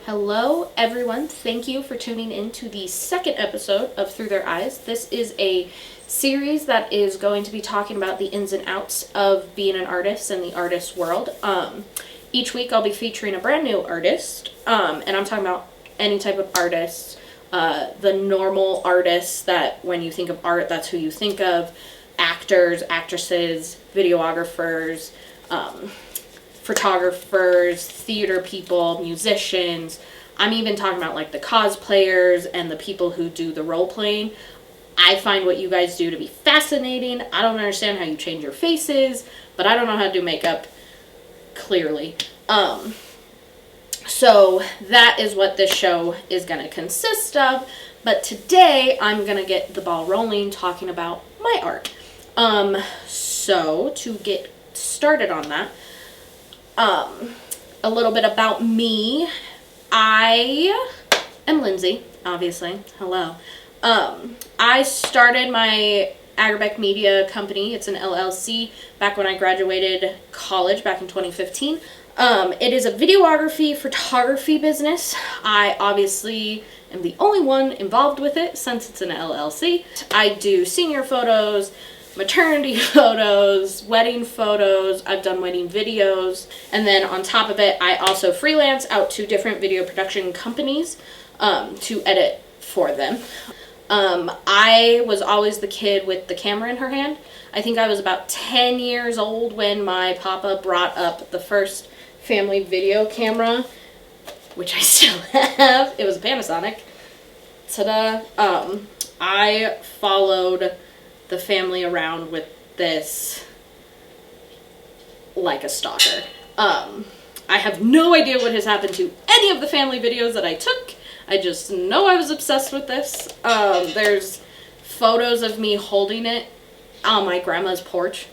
Hello, everyone. Thank you for tuning in to the second episode of Through Their Eyes. This is a series that is going to be talking about the ins and outs of being an artist and the artist world. Each week I'll be featuring a brand new artist, and I'm talking about any type of artist, the normal artists that when you think of art, that's who you think of, actors, actresses, videographers, photographers, theater people, musicians. I'm even talking about like the cosplayers and the people who do the role playing. I find what you guys do to be fascinating. I don't understand how you change your faces, but I don't know how to do makeup clearly. So that is what this show is going to consist of. But today I'm going to get the ball rolling talking about my art. So to get started on that, a little bit about me. I am Lindsie, obviously. Hello. I started my Aggerbeck Media company. It's an LLC back when I graduated college back in 2015. It is a videography, photography business. I obviously am the only one involved with it since it's an LLC. I do senior photos, maternity photos, wedding photos. I've done wedding videos. And then on top of it, I also freelance out to different video production companies to edit for them. I was always the kid with the camera in her hand. I think I was about 10 years old when my papa brought up the first family video camera, which I still have. It was a Panasonic. Ta-da. I followed the family around with this like a stalker. I have no idea what has happened to any of the family videos that I took. I just know I was obsessed with this. There's photos of me holding it on my grandma's porch.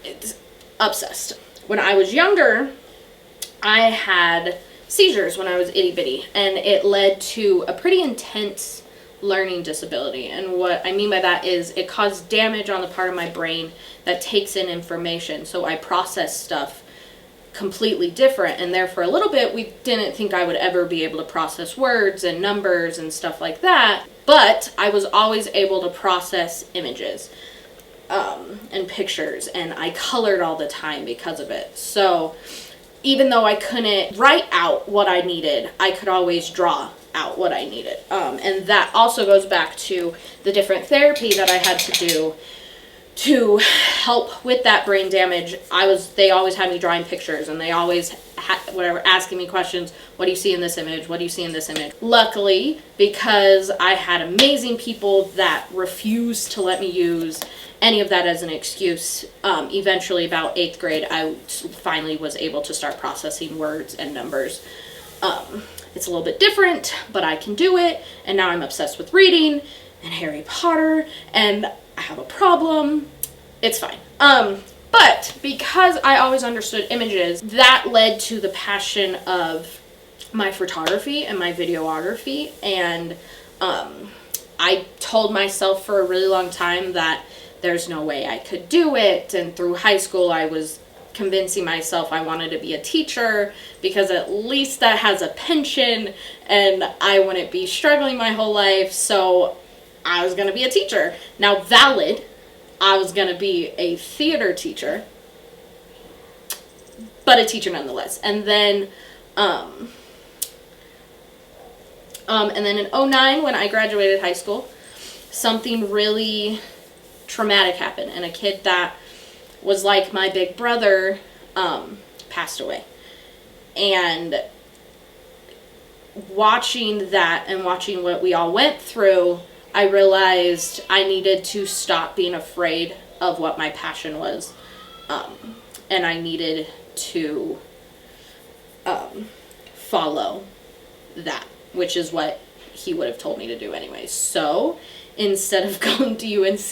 It's obsessed. When I was younger, I had seizures when I was itty bitty, and it led to a pretty intense learning disability. And what I mean by that is it caused damage on the part of my brain that takes in information. So I process stuff completely different, and there for a little bit we didn't think I would ever be able to process words and numbers and stuff like that, but I was always able to process images and pictures, and I colored all the time because of it. So even though I couldn't write out what I needed, I could always draw out what I needed. And that also goes back to the different therapy that I had to do to help with that brain damage. They always had me drawing pictures, and they always asking me questions. What do you see in this image? What do you see in this image? Luckily, because I had amazing people that refused to let me use any of that as an excuse, eventually about 8th grade, I finally was able to start processing words and numbers. It's a little bit different, but I can do it, and now I'm obsessed with reading and Harry Potter, and I have a problem. It's fine. But because I always understood images, that led to the passion of my photography and my videography, and I told myself for a really long time that there's no way I could do it, and through high school I was convincing myself I wanted to be a teacher because at least that has a pension and I wouldn't be struggling my whole life, so I was going to be a teacher. Now, valid, I was going to be a theater teacher, but a teacher nonetheless. And then in 2009, when I graduated high school, something really traumatic happened, and a kid that was like my big brother passed away. And watching that and watching what we all went through, I realized I needed to stop being afraid of what my passion was. And I needed to follow that, which is what he would have told me to do anyway. So instead of going to UNC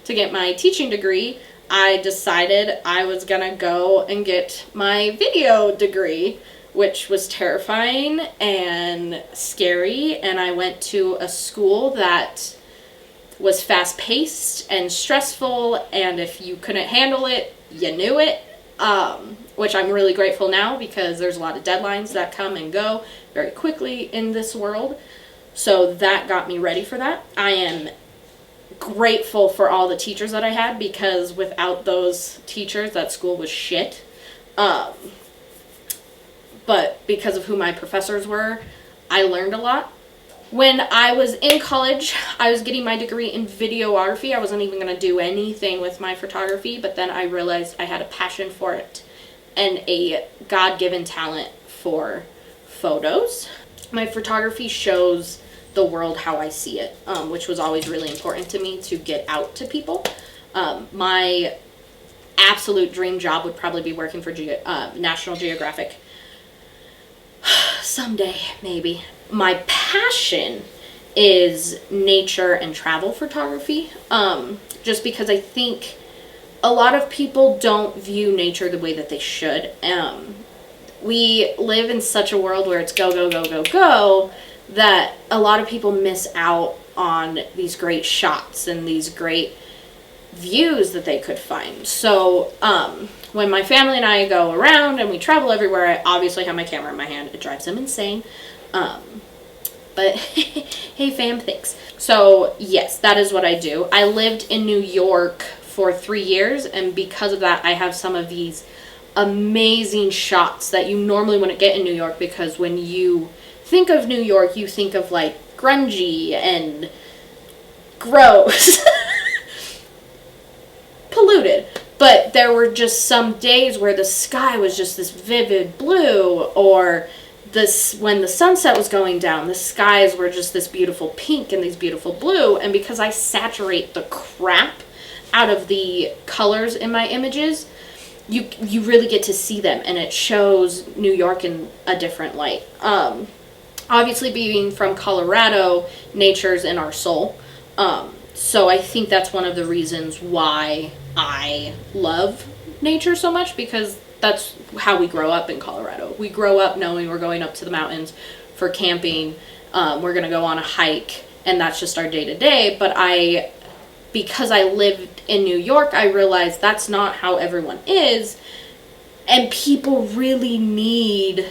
to get my teaching degree, I decided I was gonna go and get my video degree, which was terrifying and scary. And I went to a school that was fast-paced and stressful, and if you couldn't handle it, you knew it. which I'm really grateful now because there's a lot of deadlines that come and go very quickly in this world. So that got me ready for that. I am grateful for all the teachers that I had, because without those teachers, that school was shit. But because of who my professors were, I learned a lot. When I was in college, I was getting my degree in videography. I wasn't even going to do anything with my photography, but then I realized I had a passion for it and a God-given talent for photos. My photography shows the world how I see it, which was always really important to me to get out to people. My absolute dream job would probably be working for National Geographic. Someday, maybe. My passion is nature and travel photography, just because I think a lot of people don't view nature the way that they should. We live in such a world where it's go, go, go, go, go, that a lot of people miss out on these great shots and these great views that they could find. So when my family and I go around and we travel everywhere, I obviously have my camera in my hand. It drives them insane. But hey fam, thanks. So yes, that is what I do. I lived in New York for 3 years, and because of that, I have some of these amazing shots that you normally wouldn't get in New York, because when you think of New York, you think of like grungy and gross. Polluted. But there were just some days where the sky was just this vivid blue, or when the sunset was going down, the skies were just this beautiful pink and these beautiful blue. And because I saturate the crap out of the colors in my images, you really get to see them, and it shows New York in a different light. Obviously, being from Colorado, nature's in our soul. So I think that's one of the reasons why I love nature so much, because that's how we grow up in Colorado. We grow up knowing we're going up to the mountains for camping. We're going to go on a hike, and that's just our day-to-day. But because I lived in New York, I realized that's not how everyone is, and people really need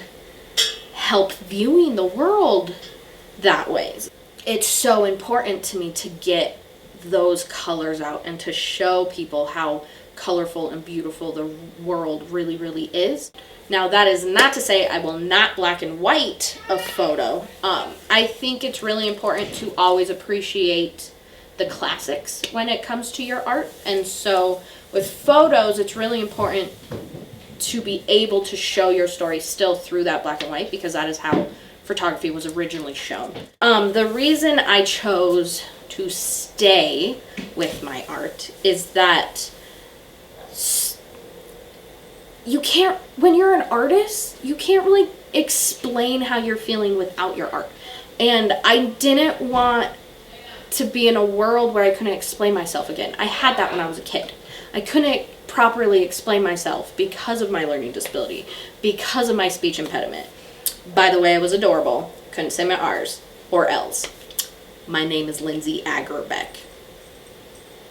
help viewing the world that way. It's so important to me to get those colors out and to show people how colorful and beautiful the world really, really is. Now, that is not to say I will not black and white a photo. I think it's really important to always appreciate the classics when it comes to your art. And so with photos, it's really important to be able to show your story still through that black and white, because that is how photography was originally shown. The reason I chose to stay with my art is that you can't, when you're an artist, you can't really explain how you're feeling without your art. And I didn't want to be in a world where I couldn't explain myself again. I had that when I was a kid. I couldn't properly explain myself because of my learning disability, because of my speech impediment. By the way, I was adorable. Couldn't say my R's or L's. My name is Lindsie Aggerbeck.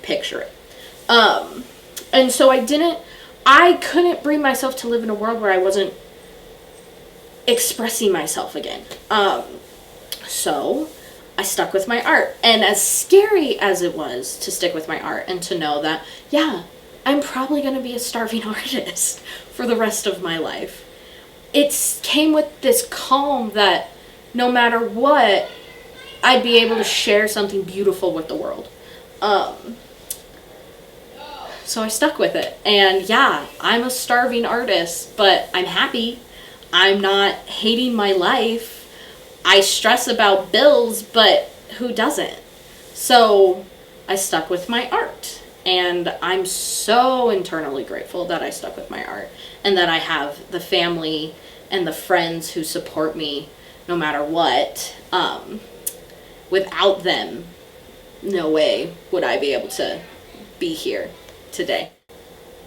Picture it. And so I couldn't bring myself to live in a world where I wasn't expressing myself again. So I stuck with my art. And as scary as it was to stick with my art and to know that, yeah, I'm probably going to be a starving artist for the rest of my life, it came with this calm that no matter what, I'd be able to share something beautiful with the world. So I stuck with it. And yeah, I'm a starving artist, but I'm happy. I'm not hating my life. I stress about bills, but who doesn't? So I stuck with my art. And I'm so internally grateful that I stuck with my art, and that I have the family and the friends who support me no matter what. Without them, no way would I be able to be here today.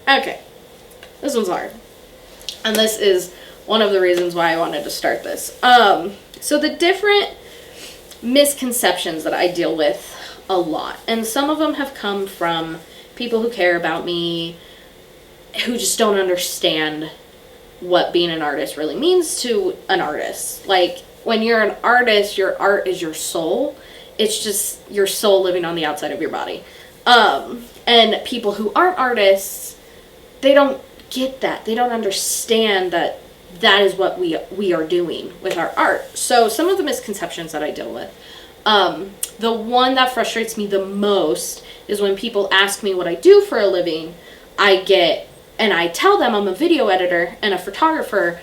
Okay, this one's hard. And this is one of the reasons why I wanted to start this. So the different misconceptions that I deal with a lot, and some of them have come from people who care about me, who just don't understand what being an artist really means to an artist. Like, when you're an artist, your art is your soul. It's just your soul living on the outside of your body. And people who aren't artists, they don't get that. They don't understand that that is what we are doing with our art. So some of the misconceptions that I deal with. The one that frustrates me the most is when people ask me what I do for a living. And I tell them I'm a video editor and a photographer.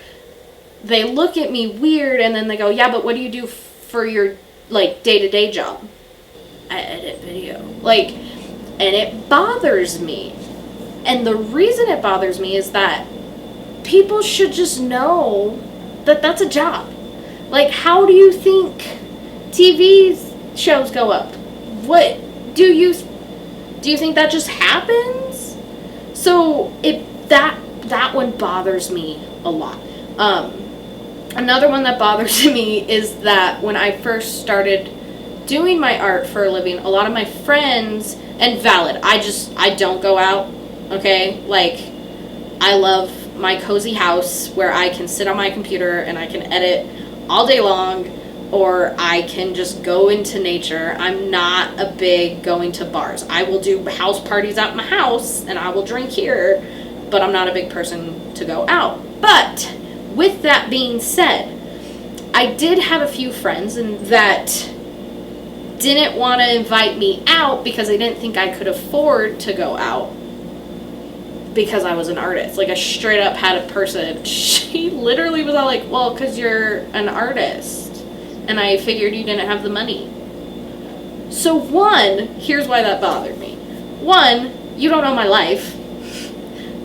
They look at me weird, and then they go, yeah, but what do you do for your, like, day-to-day job? I edit video. Like, and it bothers me. And the reason it bothers me is that people should just know that that's a job. Like, how do you think TV shows go up? What do you think that just happens? So that one bothers me a lot. Another one that bothers me is that when I first started doing my art for a living, a lot of my friends, and valid, I don't go out, okay? Like, I love my cozy house where I can sit on my computer and I can edit all day long, or I can just go into nature. I'm not a big going to bars. I will do house parties at my house and I will drink here, but I'm not a big person to go out. But with that being said, I did have a few friends that didn't want to invite me out because they didn't think I could afford to go out because I was an artist. Like, I straight up had a person, she literally was all like, well, because you're an artist and I figured you didn't have the money. So one, here's why that bothered me. One, you don't know my life.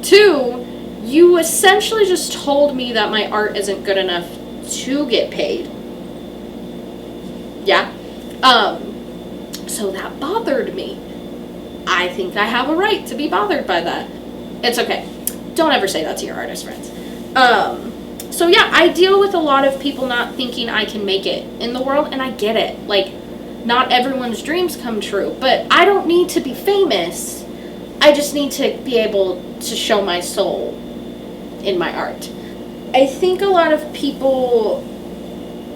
Two, you essentially just told me that my art isn't good enough to get paid. Yeah. So that bothered me. I think I have a right to be bothered by that. It's okay. Don't ever say that to your artist friends. So yeah, I deal with a lot of people not thinking I can make it in the world, and I get it. Like, not everyone's dreams come true, but I don't need to be famous. I just need to be able to show my soul in my art. I think a lot of people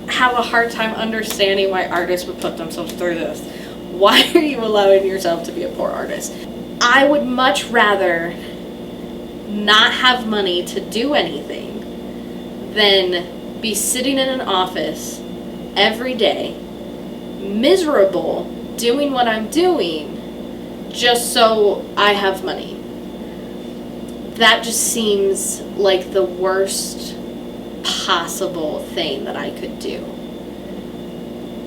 have a hard time understanding why artists would put themselves through this. Why are you allowing yourself to be a poor artist? I would much rather not have money to do anything than be sitting in an office every day, miserable, doing what I'm doing just so I have money. That just seems like the worst possible thing that I could do.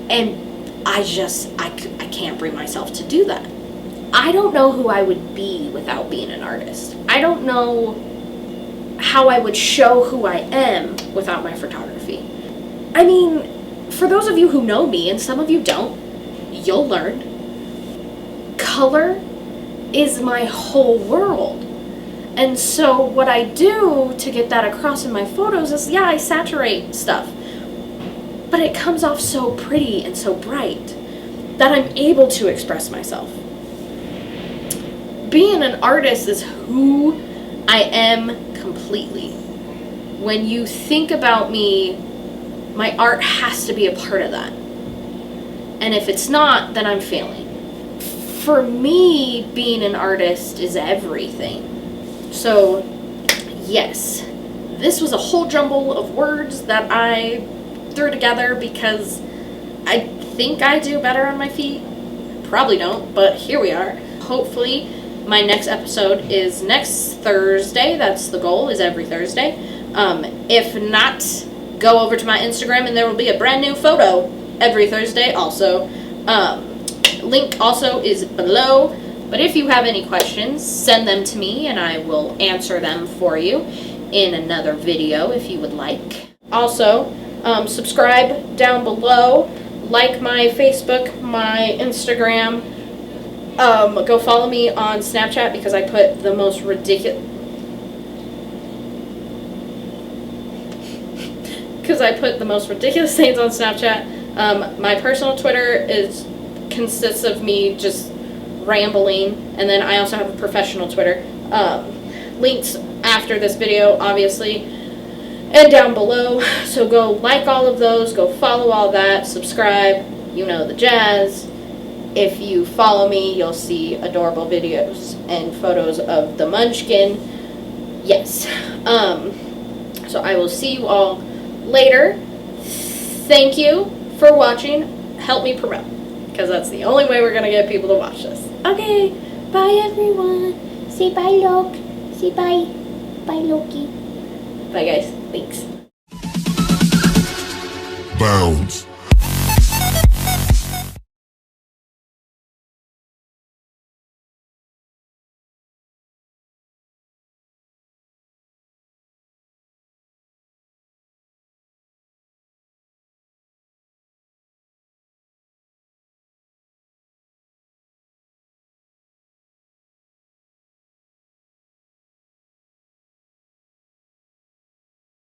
And I can't bring myself to do that. I don't know who I would be without being an artist. I don't know how I would show who I am without my photography. I mean, for those of you who know me, and some of you don't, you'll learn. Color is my whole world. And so what I do to get that across in my photos is, yeah, I saturate stuff. But it comes off so pretty and so bright that I'm able to express myself. Being an artist is who I am completely. When you think about me, my art has to be a part of that. And if it's not, then I'm failing. For me, being an artist is everything. So, yes, this was a whole jumble of words that I threw together because I think I do better on my feet. Probably don't, but here we are. Hopefully, my next episode is next Thursday. That's the goal, is every Thursday. If not, go over to my Instagram and there will be a brand new photo every Thursday also. Link also is below. But if you have any questions, send them to me and I will answer them for you in another video if you would like. Also, subscribe down below, like my Facebook, my Instagram. Go follow me on Snapchat because I put the most ridiculous things on Snapchat. My personal Twitter consists of me just rambling, and then I also have a professional Twitter. Links after this video, obviously. and down below. So go like all of those, go follow all that, subscribe, you know the jazz. If you follow me, you'll see adorable videos and photos of the Munchkin. Yes. So I will see you all later. Thank you for watching. Help me promote, because that's the only way we're going to get people to watch this. Okay, bye everyone. Say bye, Loki. Say bye. Bye, Loki. Bye, guys. Thanks. Bounce.